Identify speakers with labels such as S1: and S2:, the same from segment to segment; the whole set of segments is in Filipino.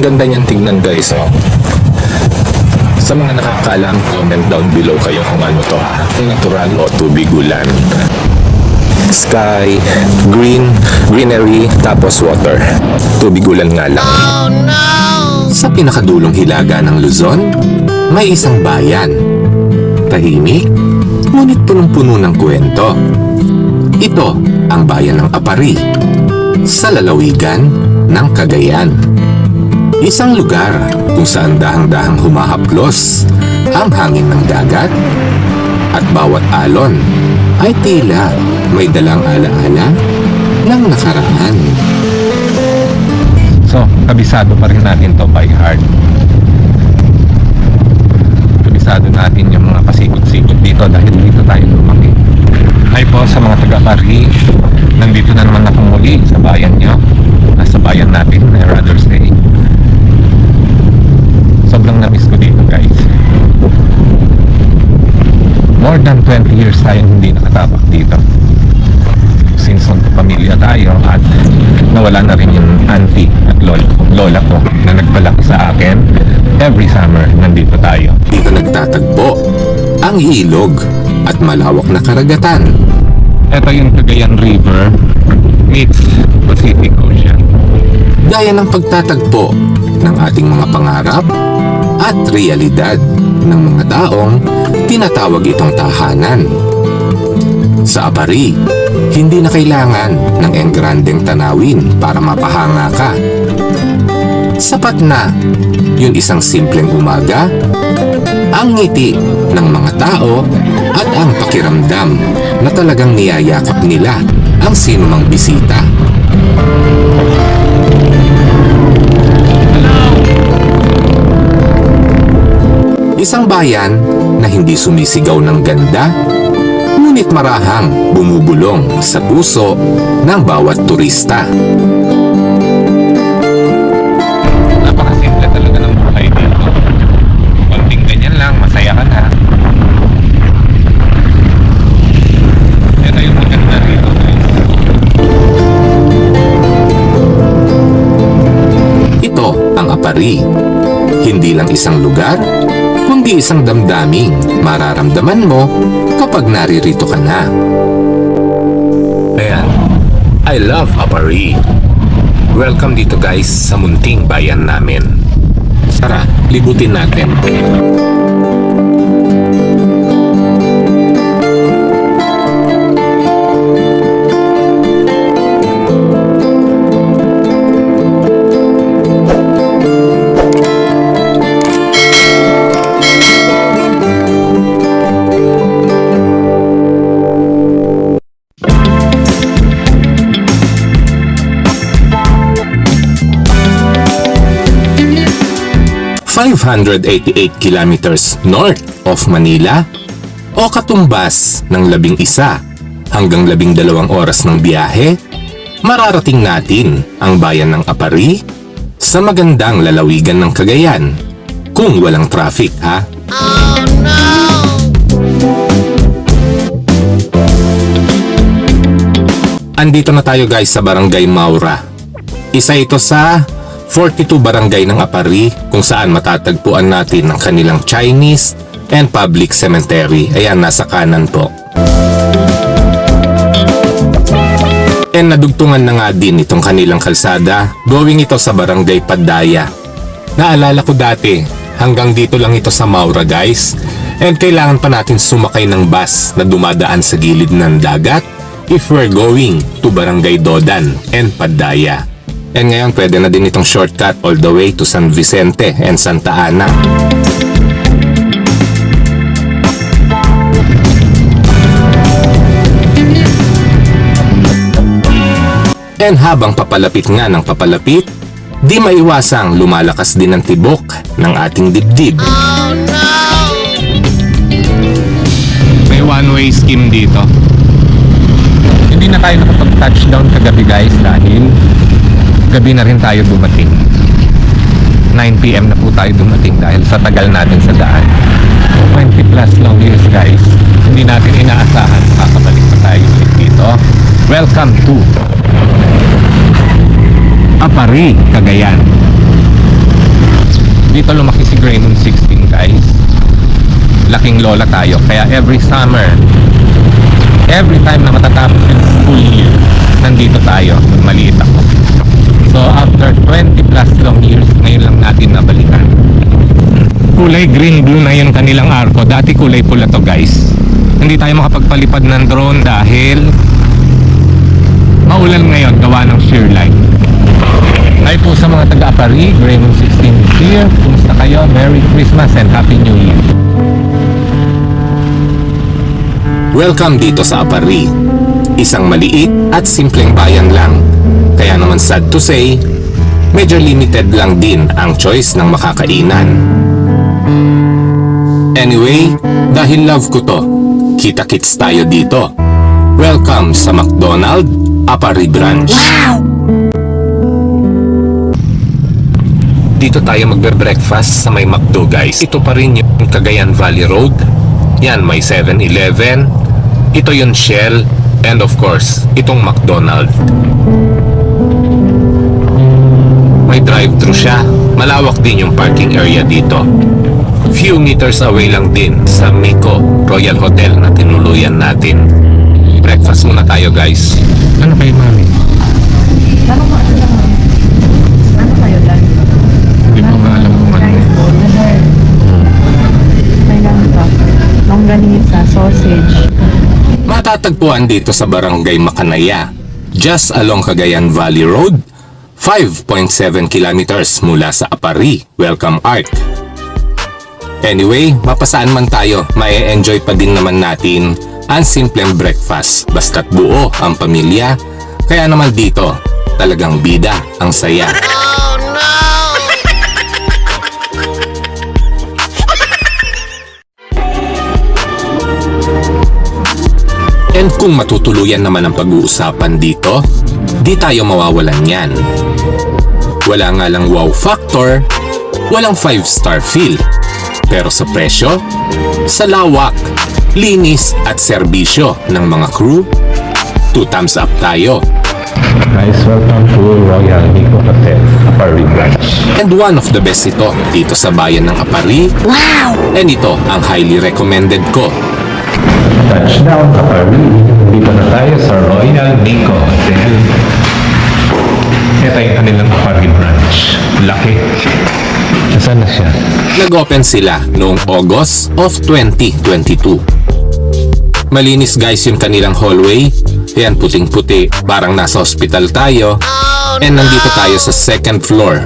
S1: ganda niyan tignan guys, oh. Sa mga nakakaalam, comment down below kayo kung ano to, natural o tubig ulan. Sky, greenery, tapos water. Tubig ulan nga lang. Oh no! Sa pinakadulong hilaga ng Luzon, may isang bayan. Tahimik, ngunit punong-puno ng kwento. Ito ang bayan ng Apari, sa lalawigan ng Cagayan. Isang lugar kung saan dahang-dahang humahaplos ang hangin ng dagat at bawat alon ay tila may dalang alaala ng nakaraan. So, kabisado pa rin natin to by heart. Kabisado natin yung mga pasikot-sikot dito dahil dito tayo lumaki. Hi po sa mga taga-Apari. Nandito na naman ako muli sa bayan nyo. Sa bayan natin, I rather say. Sobrang na-miss ko dito guys. More than 20 years tayong hindi nakatapak dito. Since pamilya tayo at nawala na rin yung auntie at lola ko na nagpalaki sa akin. Every summer nandito tayo. Dito nagtatagpo ang ilog at malawak na karagatan. Ito yung Cagayan River meets Pacific Ocean. Gaya ng pagtatagpo ng ating mga pangarap at realidad ng mga taong tinatawag itong tahanan. Sa Apari, hindi na kailangan ng engrandeng tanawin para mapahanga ka. Sapat na yung isang simpleng umaga, ang ngiti ng mga tao at ang pakiramdam na talagang niyayakap nila ang sinumang bisita. Isang bayan na hindi sumisigaw ng ganda, ngunit marahang bumubulong sa puso ng bawat turista. Napakasimple talaga ng buhay dito. Konting ganyan lang, masaya ka na. Ito yung maganda rito guys. Ito ang Apari. Hindi lang isang lugar, kundi isang damdaming mararamdaman mo kapag naririto ka na. Ayan, I love Apari. Welcome dito guys sa munting bayan namin. Tara, libutin natin. ...588 kilometers north of Manila o katumbas ng 11 hanggang 12 oras ng biyahe, mararating natin ang bayan ng Apari sa magandang lalawigan ng Cagayan kung walang traffic ha. Oh no! Andito na tayo guys sa Barangay Maura. Isa ito sa 42 barangay ng Apari kung saan matatagpuan natin ang kanilang Chinese and public cemetery. Ayan, nasa kanan po. And nadugtungan na nga din itong kanilang kalsada. Going ito sa Barangay Padaya. Naalala ko dati, hanggang dito lang ito sa Maura guys. And kailangan pa natin sumakay ng bus na dumadaan sa gilid ng dagat if we're going to Barangay Dodan and Padaya. And ngayon pwede na din itong shortcut all the way to San Vicente and Santa Ana. And habang papalapit nga ng papalapit, di maiwasang lumalakas din ang tibok ng ating dibdib. Oh no! May one-way scheme dito. Hindi na tayo nakapag-touchdown kagabi guys dahil gabi na rin tayo dumating. 9 PM na po tayo dumating dahil sa tagal natin sa daan. 20 plus long years guys. Hindi natin inaasahan makakabalik pa tayo ulit dito. Welcome to Apari, Cagayan. Dito lumaki si Raymond 16 guys. Laking lola tayo. Kaya every summer, every time na matatapos yung school year, nandito tayo. Maliit ako. So after 20 plus long years, ngayon lang natin nabalikan. Kulay green-blue na yung kanilang arko. Dati kulay pula to guys. Hindi tayo makapagpalipad ng drone dahil maulan ngayon gawa ng shear line. Hi po sa mga taga-Apari, Raymond 16 is here. Kumusta kayo? Merry Christmas and Happy New Year.
S2: Welcome dito sa Apari. Isang maliit at simpleng bayan lang. Kaya naman sad to say, medyo limited lang din ang choice ng makakainan. Anyway, dahil love ko to, kita-kits tayo dito. Welcome sa McDonald Apari Branch. Dito tayo magbe-breakfast sa may McDo guys. Ito pa rin yung Cagayan Valley Road. Yan, may 7-Eleven. Ito yung Shell. And of course, itong McDonald. May drive-thru siya. Malawak din yung parking area dito. Few meters away lang din sa Miko Royal Hotel na tinuluyan natin. Breakfast muna tayo guys.
S1: Ano kayo mami?
S3: Tanong mo, ano kayo lang?
S1: Hindi ko nga alam kung ano.
S3: May ganito. Longganisa, sausage.
S2: Matatagpuan dito sa Barangay Macanaya, just along Cagayan Valley Road, 5.7 kilometers mula sa Apari, Welcome Arc. Anyway, mapasaan man tayo, mae-enjoy pa din naman natin ang simpleng breakfast, basta't buo ang pamilya. Kaya naman dito, talagang bida ang saya. And kung matutuluyan naman ang pag-uusapan dito, di tayo mawawalan yan. Wala nga lang wow factor, walang 5-star feel. Pero sa presyo, sa lawak, linis at serbisyo ng mga crew, 2 thumbs up tayo.
S1: Guys, welcome to Royal Miko Hotel, Apari Branch.
S2: And one of the best ito dito sa bayan ng Apari. Wow! And ito ang highly recommended ko.
S1: Touchdown, Apari. Dito na tayo sa Royal Miko Hotel. Ito yung kanilang Apari Branch. Laki. Saan na siya?
S2: Nag-open sila noong August of 2022. Malinis guys yung kanilang hallway. Yan, puting-puti. Parang nasa hospital tayo. And nandito tayo sa 2nd floor,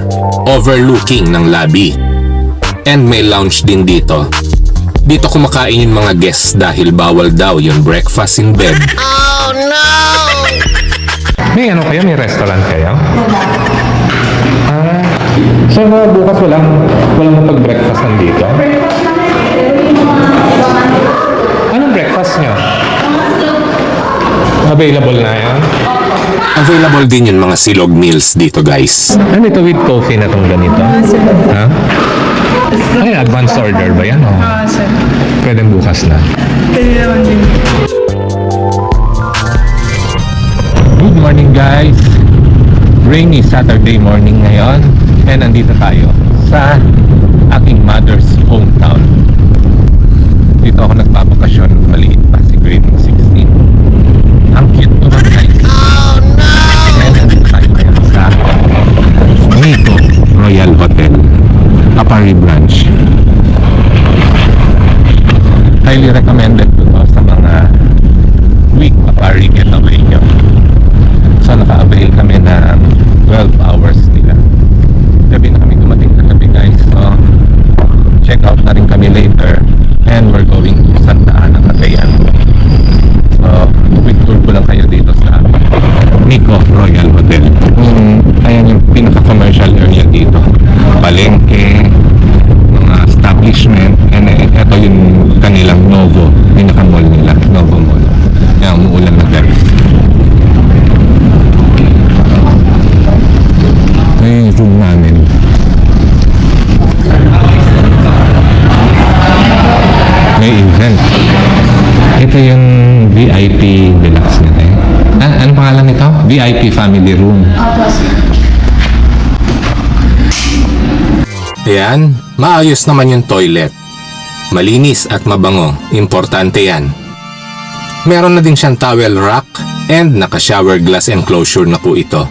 S2: overlooking ng lobby. And may lounge din dito. Dito kumakain yung mga guests dahil bawal daw yung breakfast in bed.
S1: May ano kayo? May restaurant kayo? So bukas walang mapag-breakfast dito? Anong breakfast nyo? Available na yan?
S2: Available din yung mga silog meals dito guys.
S1: Ano ito with coffee na tong ganito? Ha? Ay, advance order ba yan? Oh.
S3: Sir.
S1: Pwede bukas na.
S3: Pwede naman din.
S1: Good morning guys! Rainy Saturday morning ngayon. And nandito tayo sa aking mother's hometown. Dito ako nagpapakasyon. Maliit pa si grade 16. Ang cute naman guys. Oh no! And nandito tayo ngayon sa Miko Royal Hotel, Apari Branch. Highly recommended to sa mga week Apari getaway nyo. So naka-avail kami ng 12 hours nila. Gabi na kami dumating na gabi guys. So check out na rin kami later. And we're going to Santa Ana, Cagayan. So quick tour ko lang kayo dito sa Miko Royal Hotel. Ayan yung pinaka-commercial area dito. Palengke, mga establishment, and ito yung kanilang Novo, pinaka-mall nila, Novo Mall. Yan, umuulan na guys. Ayun yung room namin. May event. Ito yung VIP deluxe nila eh. Ano pangalan nito? VIP family room.
S2: Ayan, maayos naman yung toilet. Malinis at mabango, importante yan. Meron na din siyang towel rack and naka-shower glass enclosure na po ito.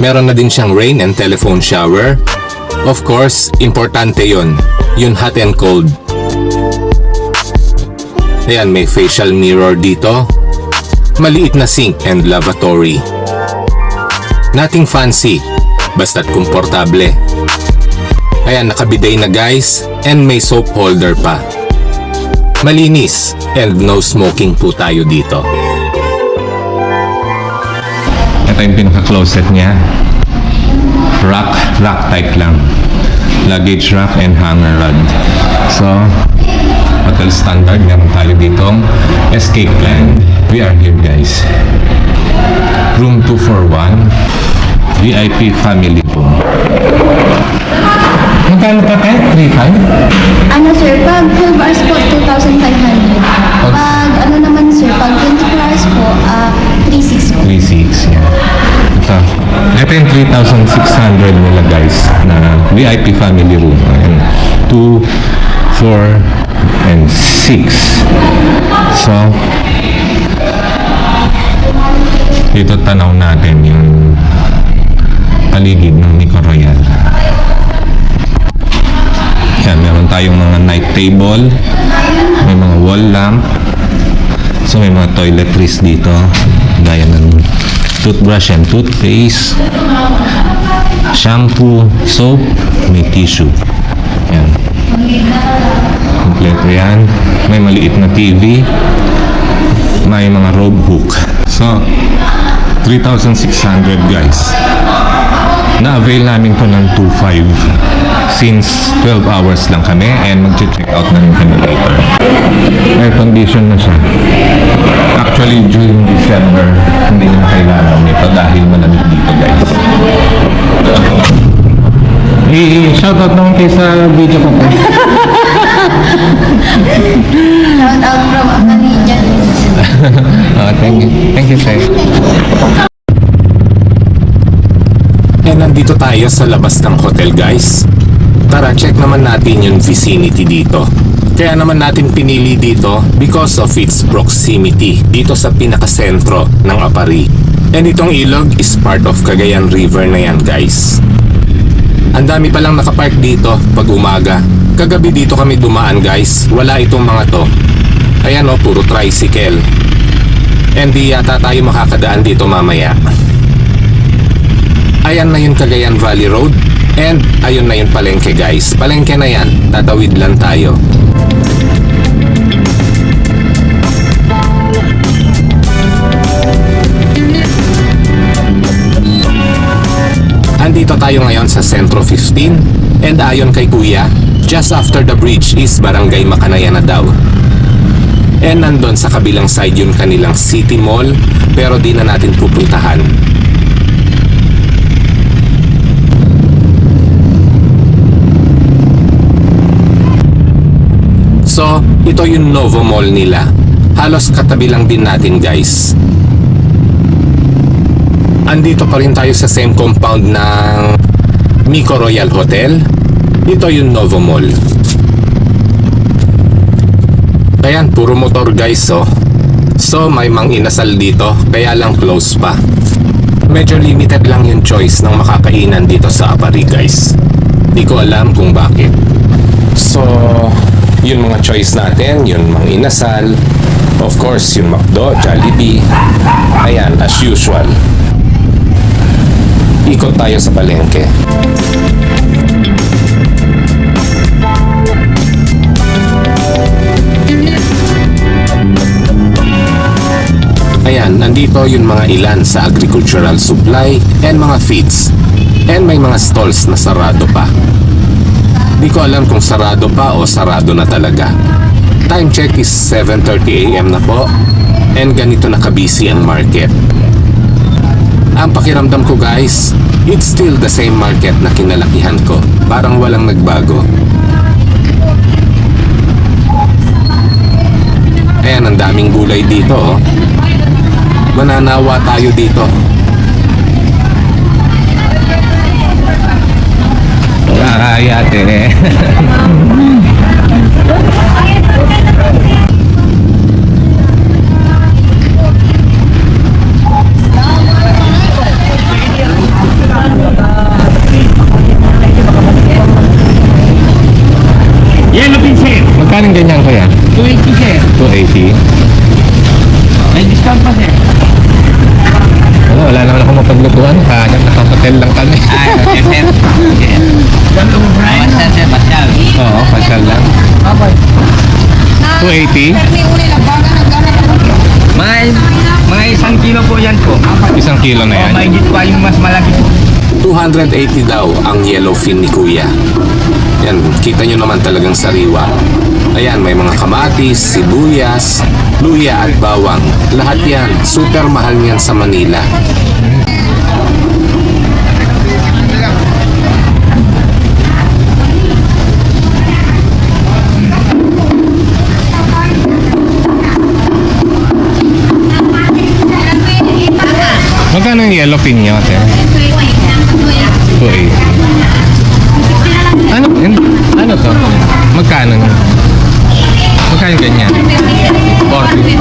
S2: Meron na din siyang rain and telephone shower. Of course, importante yon, yung hot and cold. Ayan, may facial mirror dito. Maliit na sink and lavatory. Nothing fancy, basta't komportable. Ayan, nakabiday na guys, and may soap holder pa. Malinis, and no smoking po tayo dito.
S1: Ito yung pinaka-closet niya. Rack type lang. Luggage rack and hanger rod. So, hotel standard, meron tayo ditong escape plan. We are here guys. Room 241, VIP family room. Magkano pa tayo? 3,500?
S4: Ano sir, pag 12 hours po, 2,500. Pag ano naman sir, pag 24 hours po, 3,600 po.
S1: 3,600, yeah. Ito yung 3,600 nila guys na VIP family room. Ayan. 2, 4, and 6. So, dito tanaw natin yung paligid ng Nico Royal. Yan, meron tayong mga night table, may mga wall lamp, so may mga toiletries dito, gaya ng toothbrush and toothpaste, shampoo, soap, may tissue. Yan. Kompleto yan. May maliit na TV, may mga robe hook. So, 3,600 guys. Na-avail namin to ng 2,500 since 12 hours lang kami and mag-check out na rin kami later. Air condition na siya. Actually, during December, hindi na kailangan nito dahil malamig dito guys. I-shoutout naman kayo sa video ko guys.
S4: Shout out from Canadians.
S1: Thank you. Thank you, sir.
S2: And nandito tayo sa labas ng hotel guys. Tara, check naman natin yung vicinity dito. Kaya naman natin pinili dito because of its proximity dito sa pinakasentro ng Apari. And itong ilog is part of Cagayan River na yan guys. Ang dami palang nakapark dito pag umaga. Kagabi dito kami dumaan guys, wala itong mga to. Ayan o, puro tricycle. And di yata tayo makakadaan dito mamaya. Ayan na yung Cagayan Valley Road. And ayun na yung palengke guys. Palengke na yan, tatawid lang tayo. Andito tayo ngayon sa Centro 15. And ayon kay Kuya, just after the bridge is Barangay Makanaya na daw. And nandun sa kabilang side yung kanilang City Mall, pero di na natin pupuntahan. So, ito yung Novo Mall nila. Halos katabi lang din natin guys. Andito pa rin tayo sa same compound ng Nico Royal Hotel. Ito yung Novo Mall. Ayan, puro motor guys oh. So, may mang inasal dito, kaya lang close pa. Medyo limited lang yung choice ng makakainan dito sa Apari guys. Di ko alam kung bakit. So, yun mga choice natin, yun mang inasal. Of course, yung McDo, Jollibee. Ayan, as usual. Ikot tayo sa palengke. Ayan, nandito yung mga ilan sa agricultural supply and mga feeds. And may mga stalls na sarado pa. Di ko alam kung sarado pa o sarado na talaga. Time check is 7:30 AM na po. And ganito na kabisi ang market. Ang pakiramdam ko guys, it's still the same market na kinalakihan ko. Parang walang nagbago. Ayan, ang daming gulay dito oh. Mananawa tayo dito.
S1: Eh.
S5: Yellow pin sir.
S1: Magkano ganyan kuya?
S5: 280 sir.
S1: 280.
S5: May discount pa sir.
S1: Wala naman ako mapaglutuan. Kaya naka-hotel lang kami.
S5: Okay sir. Okay. Basta sir, basta.
S1: Oo, pasyal lang. 280.
S5: Mga isang kilo po yan po.
S1: Isang kilo na yan.
S5: May pa yung mas malaki po.
S2: 280 daw ang yellowfin ni Kuya. Yan, kita nyo naman talagang sariwa. Ayan, may mga kamatis, sibuyas, luya at bawang. Lahat yan, super mahal niyan sa Manila.
S1: Magkano yung yellow pin niyo, ate? 280. Ano to? Magkano? Magkano ganyan? 40.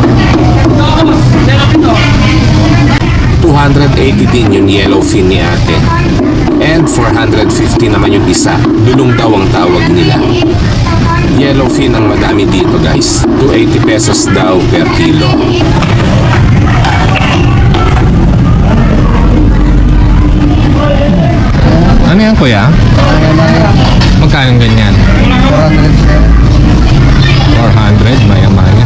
S2: 280 din yung yellowfin ni ate. And 450 naman yung isa. Dulong daw ang tawag nila. Yellowfin ang madami dito guys. 280 pesos daw per kilo.
S1: Ano yan, kuya? Magkano ganyan? 400, maya-maya.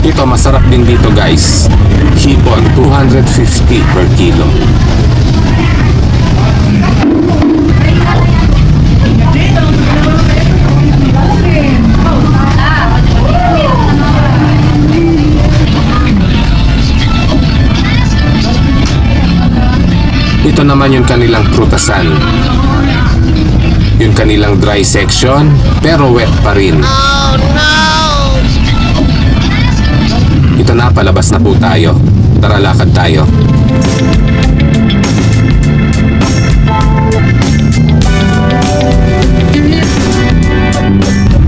S2: Ito masarap din dito guys. Hipon, 250 per kilo. Ito naman yung kanilang prutasan. Yung kanilang dry section, pero wet pa rin. Ito na, palabas na po tayo. Tara, lakad tayo.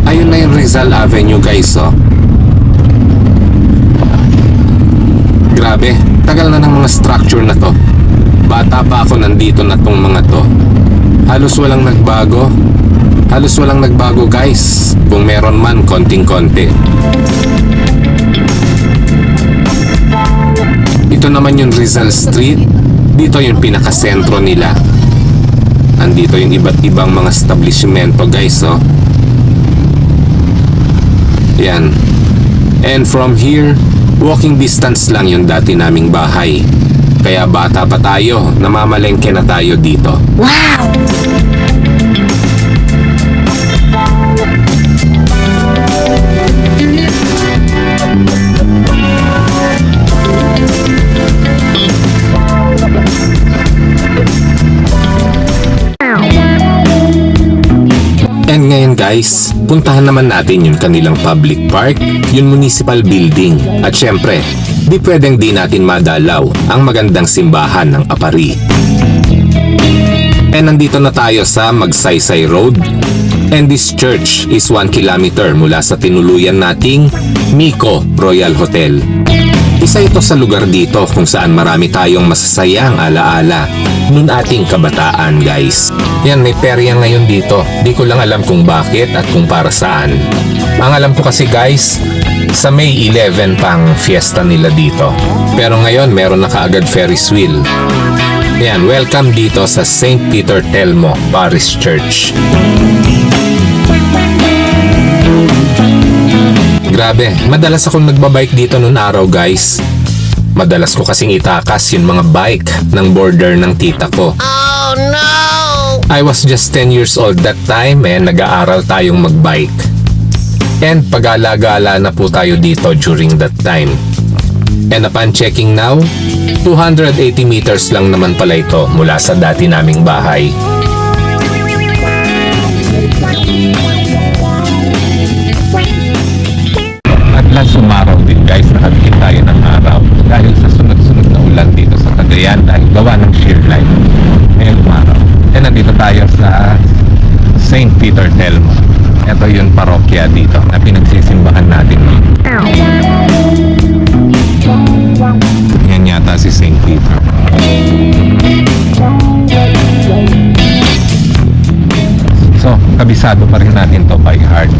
S2: Ayun na yung Rizal Avenue guys, oh. Grabe, tagal na ng mga structure na to. Bata pa ako nandito na tong mga to. Halos walang nagbago. Halos walang nagbago guys. Kung meron man, konting-konti. Ito naman yung Rizal Street. Dito yung pinakasentro nila. Andito yung iba't ibang mga establishmento guys, oh. Yan. And from here, walking distance lang yung dati naming bahay. Kaya bata pa tayo, namamalengke na tayo dito.
S4: Wow!
S2: And ngayon guys, puntahan naman natin yung kanilang public park, yung municipal building. At syempre, di pwedeng di natin madalaw ang magandang simbahan ng Apari. And nandito na tayo sa Magsaysay Road. And this church is 1 kilometer mula sa tinuluyan nating Miko Royal Hotel. Isa ito sa lugar dito kung saan marami tayong masasayang alaala nun ating kabataan guys. Yan, may perya ngayon dito. Di ko lang alam kung bakit at kung para saan. Ang alam ko kasi guys, sa May 11 pang fiesta nila dito. Pero ngayon meron na kaagad Ferris wheel. Yan, welcome dito sa St. Peter Telmo Parish Church. Grabe, madalas akong nagbabike dito noon araw guys. Madalas ko kasing itakas yung mga bike ng border ng tita ko. Oh no! I was just 10 years old that time and nag-aaral tayong magbike. And pag-alagala na po tayo dito during that time. And upon checking now, 280 meters lang naman pala ito mula sa dati naming bahay.
S1: At last umaraw din guys, nakadikit tayo ng araw dahil sa sunod-sunod na ulan dito sa Cagayan. light ngayong araw. And nandito tayo sa St. Peter Telmo. Ito yung parokya dito na pinagsisimbahan natin. Yan yata si St. Peter. So, kabisado pa rin natin to by heart.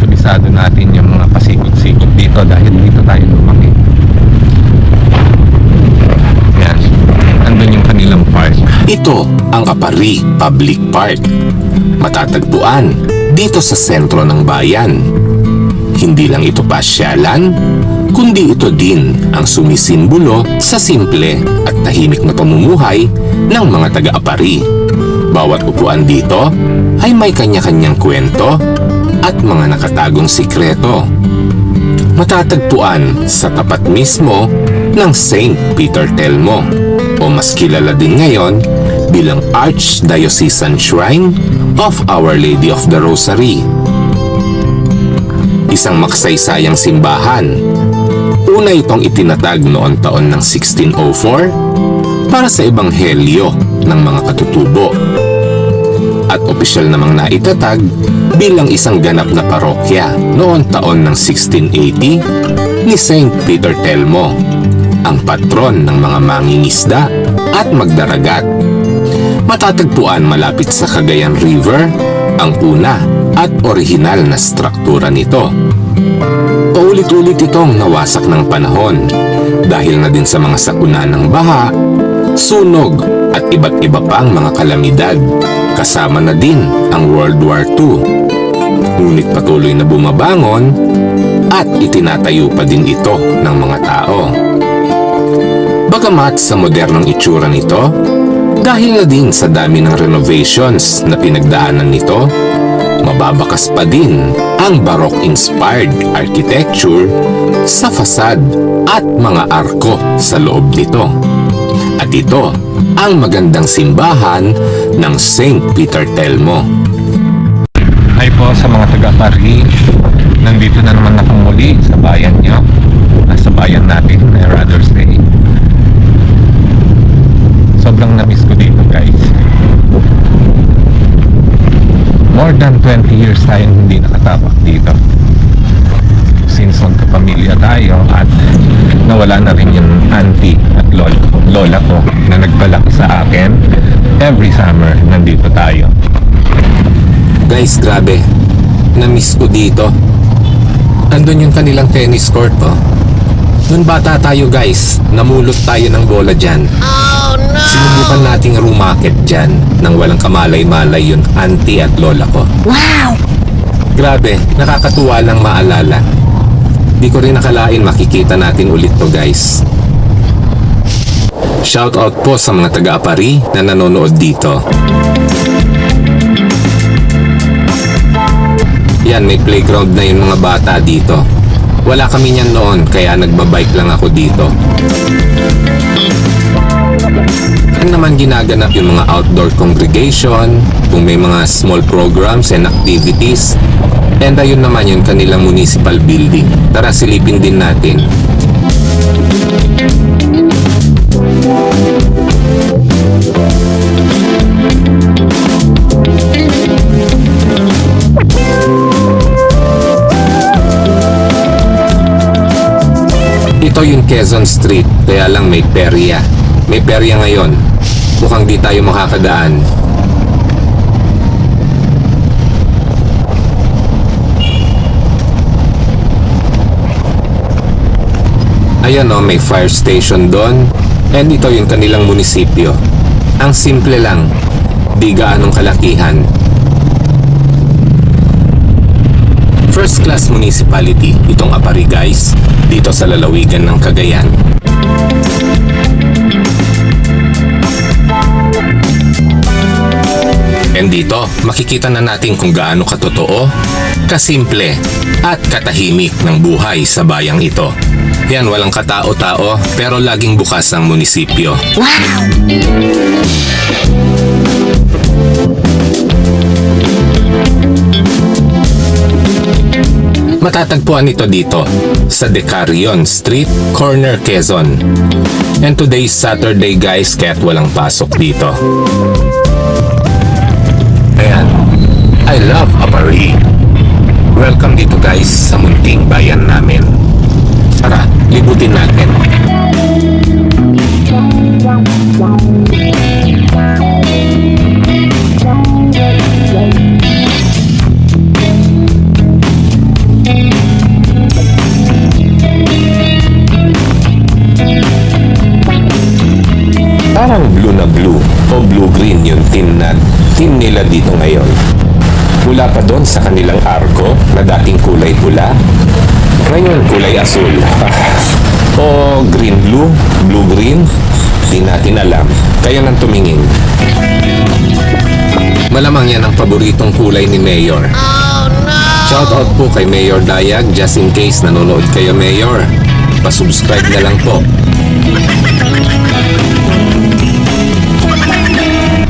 S1: Kabisado natin yung mga pasikot-sikot dito dahil dito tayo lumaki. Yan. Andun yung kanilang park.
S2: Ito ang Apari Public Park. Matatagpuan dito sa sentro ng bayan. Hindi lang ito pasyalan, kundi ito din ang sumisimbolo sa simple at tahimik na pamumuhay ng mga taga-Apari. Bawat upuan dito ay may kanya-kanyang kwento at mga nakatagong sikreto. Matatagpuan sa tapat mismo ng St. Peter Telmo o mas kilala din ngayon bilang Archdiocesan Shrine of Our Lady of the Rosary. Isang makasaysayang simbahan. Una itong itinatag noon taon ng 1604 para sa ebanghelyo ng mga katutubo. At opisyal namang naitatag bilang isang ganap na parokya noon taon ng 1680 ni St. Peter Telmo, ang patron ng mga mangingisda at magdaragat. Matatagpuan malapit sa Cagayan River ang una at orihinal na struktura nito. Paulit-ulit itong nawasak ng panahon dahil na din sa mga sakuna ng baha, sunog at iba't iba pang mga kalamidad, kasama na din ang World War II. Ngunit patuloy na bumabangon at itinatayo pa din ito ng mga tao. Bagamat sa modernong itsura nito, dahil na din sa dami ng renovations na pinagdaanan nito, mababakas pa din ang Baroque-inspired architecture sa fasad at mga arko sa loob nito. At ito ang magandang simbahan ng St. Peter Telmo.
S1: Hi po sa mga taga-Apari. Nandito na naman ako muli sa bayan nyo. Sa bayan natin, I rather say. Sobrang na-miss ko dito, guys. More than 20 years tayong hindi nakatapak dito. Since magkapamilya tayo at nawala na rin yung auntie at lola ko na nagpalaki sa akin. Every summer, nandito tayo.
S2: Guys, grabe. Na-miss ko dito. Andun yung kanilang tennis court, oh. Noon bata tayo, guys, namulot tayo ng bola dyan. Sinubukan nating rumakit dyan nang walang kamalay-malay yun auntie at lola ko.
S4: Wow!
S2: Grabe, nakakatuwa lang maalala. Di ko rin nakalain makikita natin ulit to, guys. Shoutout po sa mga taga-Apari na nanonood dito. Yan, may playground na yung mga bata dito. Wala kami niyan noon, kaya nagbabike lang ako dito. Saan naman ginaganap yung mga outdoor congregation, kung may mga small programs and activities. And ayun naman yung kanilang municipal building. Tara, silipin din natin. Ito yung Quezon Street, kaya lang may perya. May perya ngayon. Mukhang di tayo makakadaan. Ayan o, may fire station doon. And ito yung kanilang munisipyo. Ang simple lang. Di gaanong kalakihan. First class municipality itong Apari, guys, dito sa lalawigan ng Cagayan. And dito, makikita na natin kung gaano katotoo, kasimple, at katahimik ng buhay sa bayang ito. Yan, walang katao-tao, pero laging bukas ang munisipyo.
S4: Wow!
S2: Matatagpuan ito dito sa Decarion Street, Corner, Quezon. And today's Saturday guys, kaya't walang pasok dito. Ayan, I love Apari. Welcome dito guys sa munting bayan namin. Tara, libutin natin. Parang blue na blue o blue-green yung team nila dito ngayon. Mula pa doon sa kanilang arko na dating kulay pula, ngayon kulay asul. O green-blue, blue-green, di natin alam. Kayo nang tumingin. Malamang yan ang paboritong kulay ni Mayor. Shoutout po kay Mayor Dayag, just in case nanonood kayo Mayor. Pa-subscribe na lang po.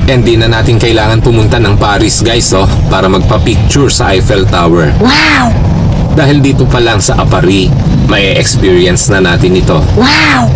S2: And di na natin kailangan pumunta ng Paris guys para magpa-picture sa Eiffel Tower.
S6: Wow!
S2: Dahil dito pa lang sa Apari, may experience na natin ito.
S6: Wow!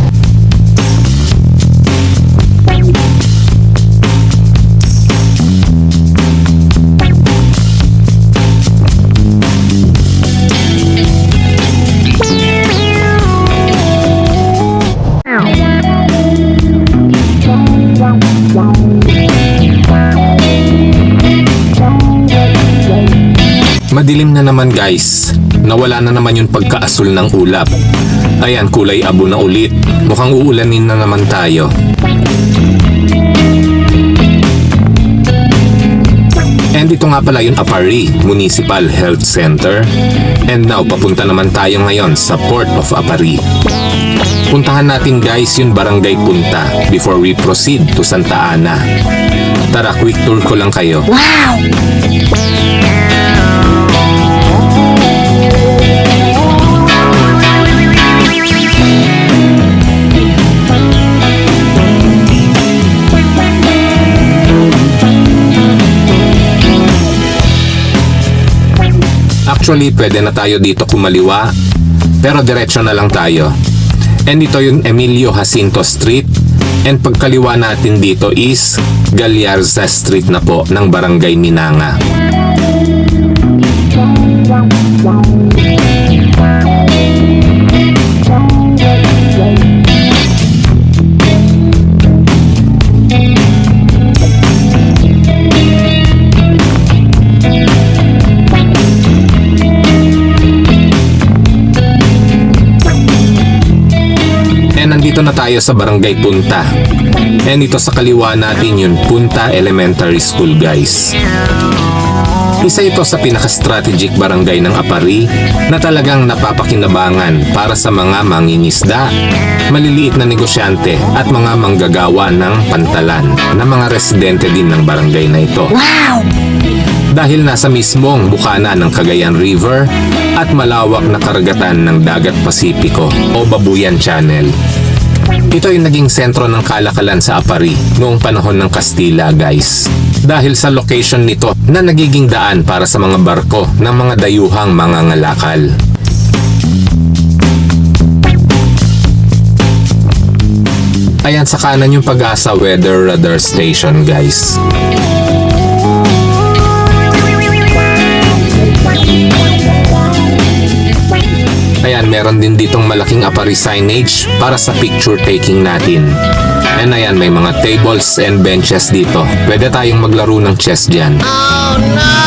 S2: Madilim na naman guys. Nawala na naman yung pagkaasul ng ulap. Ayan, kulay abo na ulit. Mukhang uulanin na naman tayo. And ito nga pala yung Apari Municipal Health Center. And now, papunta naman tayo ngayon sa Port of Apari. Puntahan natin guys yung Barangay Punta before we proceed to Santa Ana. Tara, quick tour ko lang kayo.
S6: Wow!
S2: Actually, pwede na tayo dito kumaliwa, pero diretso na lang tayo. And ito yung Emilio Jacinto Street, and pagkaliwa natin dito is Galarza Street na po ng Barangay Minanga. Nandito na tayo sa Barangay Punta. And ito sa kaliwa natin yung Punta Elementary School guys. Isa ito sa pinaka-strategic barangay ng Apari na talagang napapakinabangan para sa mga mangingisda, maliliit na negosyante at mga manggagawa ng pantalan na mga residente din ng barangay na ito.
S6: Wow!
S2: Dahil nasa mismong bukana ng Cagayan River at malawak na karagatan ng Dagat Pasipiko o Babuyan Channel. Ito yung naging sentro ng kalakalan sa Apari noong panahon ng Kastila guys. Dahil sa location nito na nagiging daan para sa mga barko ng mga dayuhang mga ngalakal. Ayan sa kanan yung Pag-asa Weather Radar Station guys. Ayan, meron din ditong malaking Apari signage para sa picture taking natin. And ayan, may mga tables and benches dito. Pwede tayong maglaro ng chess dyan.
S6: Oh no!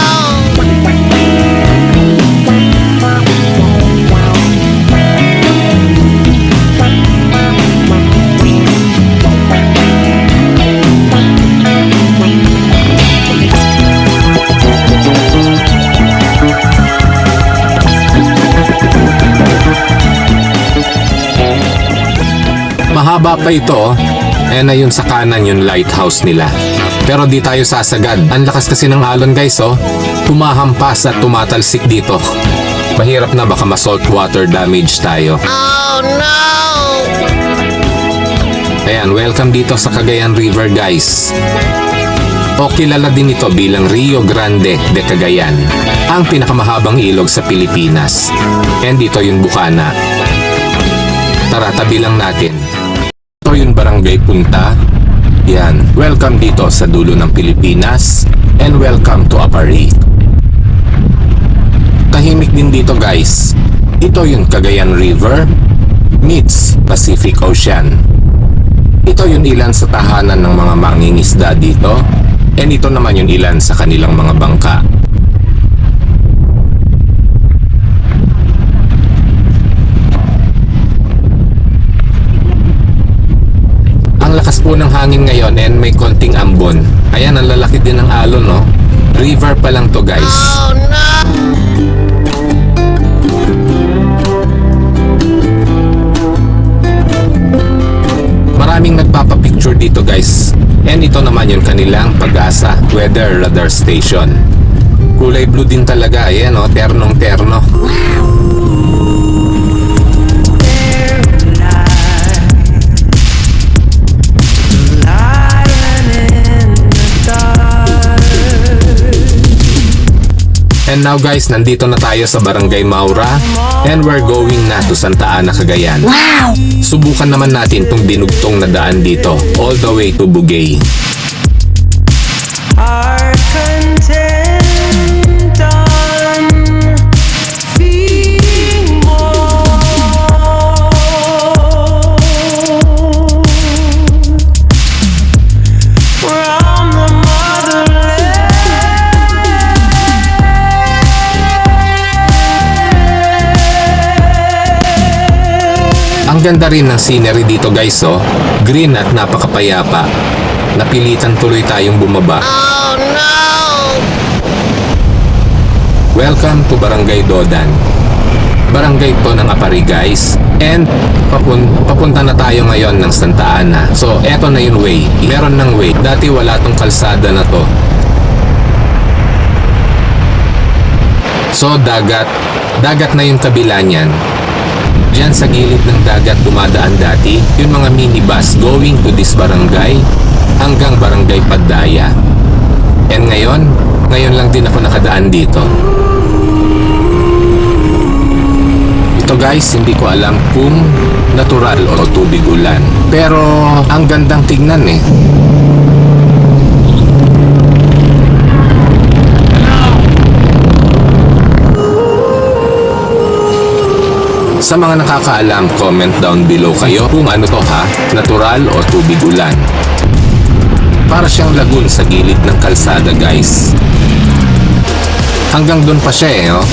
S2: Mahaba pa ito, and ayun sa kanan yung lighthouse nila. Pero di tayo sasagad. Ang lakas kasi ng alon guys Tumahampas at tumatalsik dito. Mahirap na baka ma-saltwater damage tayo.
S6: Oh no!
S2: Ayan, welcome dito sa Cagayan River guys. O kilala din ito bilang Rio Grande de Cagayan, ang pinakamahabang ilog sa Pilipinas. And dito yung bukana. Tara, tabi lang natin. Ito Ito yung barangay Punta. Yan, welcome dito sa dulo ng Pilipinas and welcome to Apari. Tahimik din dito guys. Ito yung Cagayan River meets Pacific Ocean. Ito yung ilan sa tahanan ng mga mangingisda dito and ito naman yung ilan sa kanilang mga bangka. Ang lakas po ng hangin ngayon and may konting ambon. Ayan, ang lalaki din ng alon, no? River pa lang to guys.
S6: Oh no!
S2: Maraming nagpapapicture dito guys. And ito naman yung kanilang Pag-asa Weather Radar Station. Kulay blue din talaga. Ayan, no? Ternong terno. And now guys, nandito na tayo sa Barangay Maura and we're going na to Santa Ana, Cagayan. Wow! Subukan naman natin tong dinugtong na daan dito, all the way to Bugay.
S7: Are content on feeding more from the motherland.
S2: Ang ganda rin ng scenery dito guys, oh. Green at napakapayapa. Napilitan tuloy tayong bumaba.
S6: Oh no!
S2: Welcome to Barangay Dodan. Barangay to ng Apari guys. And papunta na tayo ngayon ng Santa Ana. So eto na yung way. Meron ng way. Dati wala tong kalsada na to. So dagat. Dagat na yung kabila niyan. Diyan sa gilid ng dagat dumadaan dati yung mga minibus going to this barangay hanggang Barangay Padaya. And ngayon lang din ako nakadaan dito. Ito guys, hindi ko alam kung natural o tubig ulan. Pero ang gandang tignan eh. Sa mga nakakaalam, comment down below kayo kung ano to ha, natural o tubig ulan. Para siyang lagoon sa gilid ng kalsada guys. Hanggang doon pa siya eh, oh.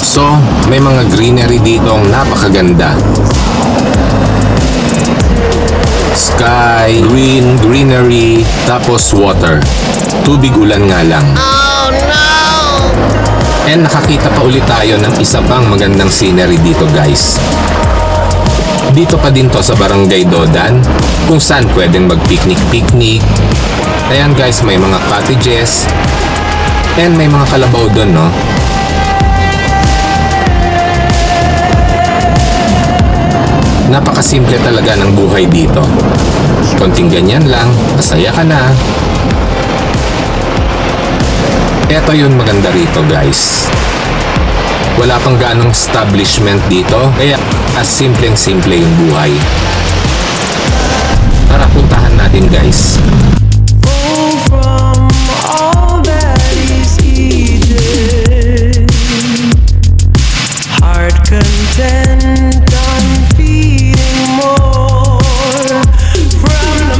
S2: So, may mga greenery dito ang napakaganda. Sky, green, greenery, tapos water. Tubig ulan nga lang.
S6: Oh no!
S2: And nakakita pa ulit tayo ng isa pang magandang scenery dito guys. Dito pa din to sa Barangay Dodan, kung saan pwedeng mag-picnic-picnic. Ayan guys, may mga cottages. And may mga kalabaw doon, no? Napakasimple talaga ng buhay dito. Konting ganyan lang, masaya ka na. Eto yun maganda rito guys. Wala pang ganong establishment dito, kaya as simpleng-simple yung buhay. Tara, puntahan natin guys.
S7: Oh, from all that is eaten, heart content on feeding more from the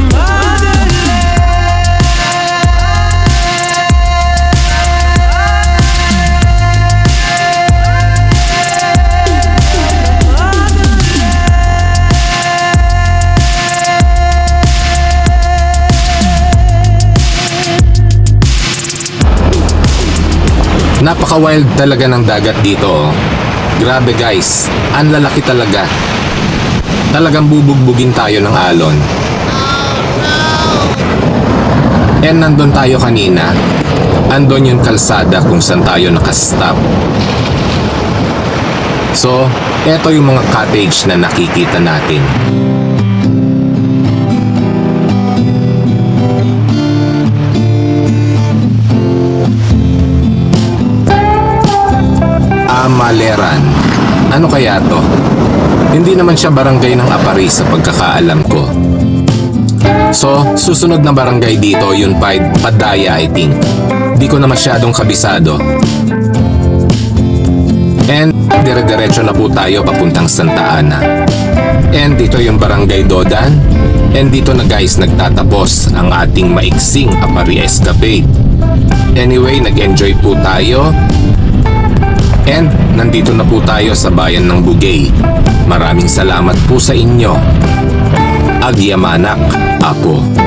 S2: Napaka-wild talaga ng dagat dito, oh. Grabe guys, ang lalaki talaga. Talagang bubugbugin tayo ng alon. And nandun tayo kanina. Andun yung kalsada kung saan tayo nakastop. So, eto yung mga cottage na nakikita natin. Amaleran. Ano kaya to? Hindi naman siya barangay ng Apari sa pagkakaalam ko. So, susunod na barangay dito, yun Padaya I think. Di ko na masyadong kabisado. And dire-diretso na po tayo papuntang Santa Ana. And ito yung barangay Dodan. And dito na guys nagtatapos ang ating maiksing Apari Escapade. Anyway, nag-enjoy po tayo. And nandito na po tayo sa bayan ng Bugay. Maraming salamat po sa inyo. Agyamanak, Apo.